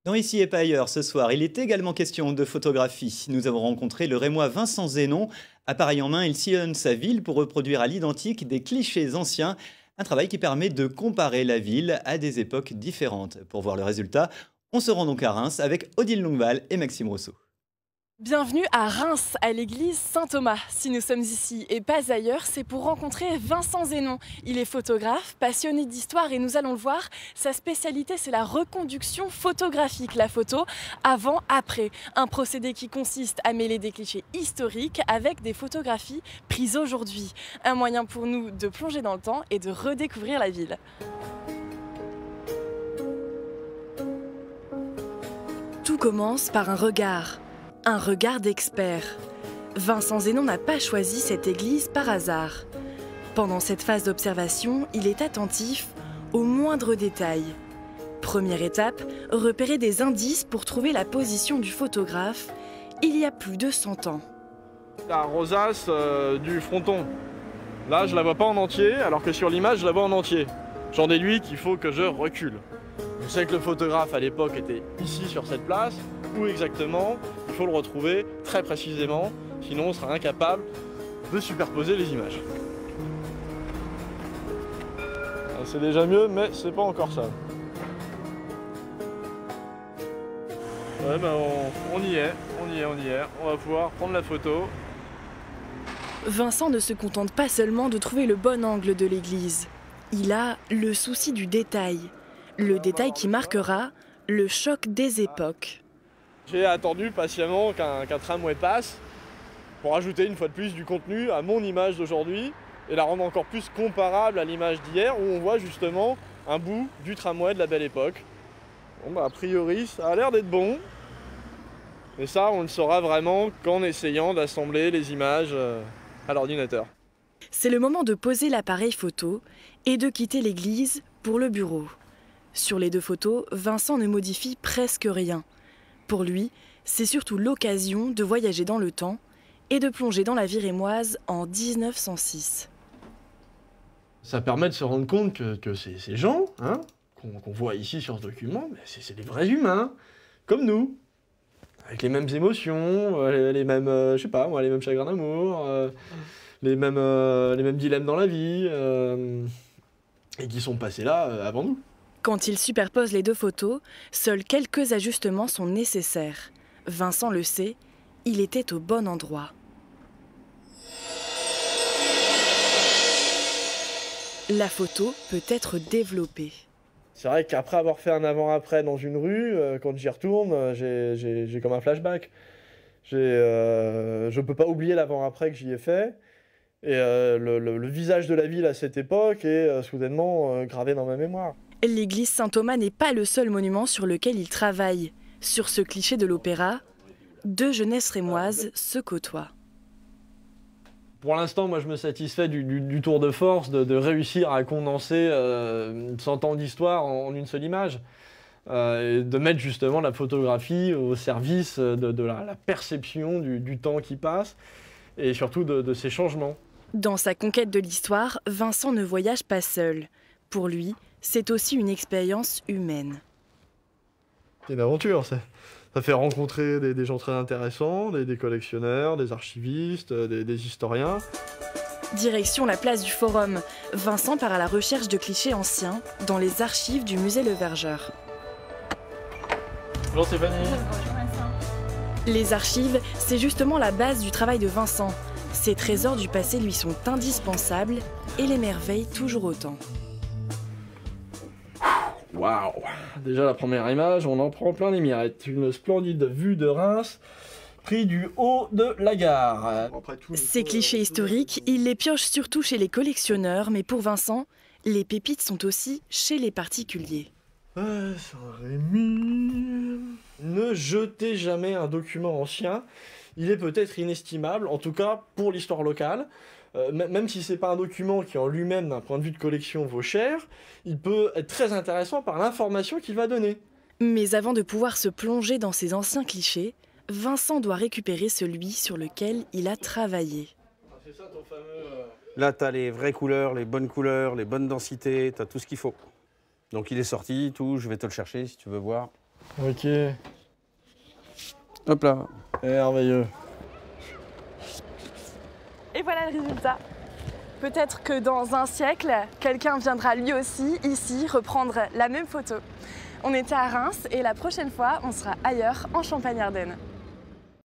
Dans Ici et pas ailleurs, ce soir, il est également question de photographie. Nous avons rencontré le Rémois Vincent Zénon. Appareil en main, il sillonne sa ville pour reproduire à l'identique des clichés anciens. Un travail qui permet de comparer la ville à des époques différentes. Pour voir le résultat, on se rend donc à Reims avec Odile Longval et Maxime Rousseau. Bienvenue à Reims, à l'église Saint-Thomas. Si nous sommes ici et pas ailleurs, c'est pour rencontrer Vincent Zénon. Il est photographe, passionné d'histoire et nous allons le voir, sa spécialité c'est la reconduction photographique, la photo avant-après. Un procédé qui consiste à mêler des clichés historiques avec des photographies prises aujourd'hui. Un moyen pour nous de plonger dans le temps et de redécouvrir la ville. Tout commence par un regard. Un regard d'expert. Vincent Zénon n'a pas choisi cette église par hasard. Pendant cette phase d'observation, il est attentif aux moindres détails. Première étape, repérer des indices pour trouver la position du photographe il y a plus de 100 ans. La rosace du fronton. Là, je la vois pas en entier, alors que sur l'image, je la vois en entier. J'en déduis qu'il faut que je recule. Je sais que le photographe à l'époque était ici sur cette place. Où exactement, il faut le retrouver très précisément, sinon on sera incapable de superposer les images. C'est déjà mieux, mais c'est pas encore ça. Ouais, ben on y est. On va pouvoir prendre la photo. Vincent ne se contente pas seulement de trouver le bon angle de l'église. Il a le souci du détail. Le détail qui marquera le choc des époques. J'ai attendu patiemment qu'un tramway passe pour ajouter une fois de plus du contenu à mon image d'aujourd'hui et la rendre encore plus comparable à l'image d'hier où on voit justement un bout du tramway de la belle époque. Bon, bah, a priori, ça a l'air d'être bon. Mais ça, on le saura vraiment qu'en essayant d'assembler les images à l'ordinateur. C'est le moment de poser l'appareil photo et de quitter l'église pour le bureau. Sur les deux photos, Vincent ne modifie presque rien. Pour lui, c'est surtout l'occasion de voyager dans le temps et de plonger dans la vie rémoise en 1906. Ça permet de se rendre compte que ces gens hein, qu'on voit ici sur ce document, c'est des vrais humains, comme nous, avec les mêmes émotions, les mêmes, je sais pas moi, les mêmes chagrins d'amour, les mêmes dilemmes dans la vie, et qui sont passés là avant nous. Quand il superpose les deux photos, seuls quelques ajustements sont nécessaires. Vincent le sait, il était au bon endroit. La photo peut être développée. C'est vrai qu'après avoir fait un avant-après dans une rue, quand j'y retourne, j'ai comme un flashback. Je peux pas oublier l'avant-après que j'y ai fait. Et le visage de la ville à cette époque est soudainement gravé dans ma mémoire. L'église Saint-Thomas n'est pas le seul monument sur lequel il travaille. Sur ce cliché de l'opéra, deux jeunesses rémoises se côtoient. Pour l'instant, moi, je me satisfais du tour de force de réussir à condenser 100 ans d'histoire en une seule image. Et de mettre justement la photographie au service de la perception du temps qui passe et surtout de ces changements. Dans sa conquête de l'histoire, Vincent ne voyage pas seul. Pour lui, c'est aussi une expérience humaine. C'est une aventure, ça. Ça fait rencontrer des gens très intéressants, des collectionneurs, des archivistes, des historiens. Direction la place du Forum. Vincent part à la recherche de clichés anciens dans les archives du musée Le Vergeur. Bonjour Stéphanie. Bonjour Vincent. Les archives, c'est justement la base du travail de Vincent. Ces trésors du passé lui sont indispensables et l'émerveillent toujours autant. Waouh! Déjà la première image, on en prend plein les mirettes. Une splendide vue de Reims, pris du haut de la gare. Ces clichés historiques, il les pioche surtout chez les collectionneurs, mais pour Vincent, les pépites sont aussi chez les particuliers. Saint-Rémy. Ne jetez jamais un document ancien. Il est peut-être inestimable, en tout cas pour l'histoire locale. Même si c'est pas un document qui en lui-même, d'un point de vue de collection, vaut cher, il peut être très intéressant par l'information qu'il va donner. Mais avant de pouvoir se plonger dans ces anciens clichés, Vincent doit récupérer celui sur lequel il a travaillé. C'est ça ton fameux... Là, tu as les vraies couleurs, les bonnes densités, tu as tout ce qu'il faut. Donc il est sorti, tout, je vais te le chercher si tu veux voir. Ok, Hop là. merveilleux. Et voilà le résultat. Peut-être que dans un siècle, quelqu'un viendra lui aussi, ici, reprendre la même photo. On était à Reims et la prochaine fois, on sera ailleurs, en Champagne-Ardenne.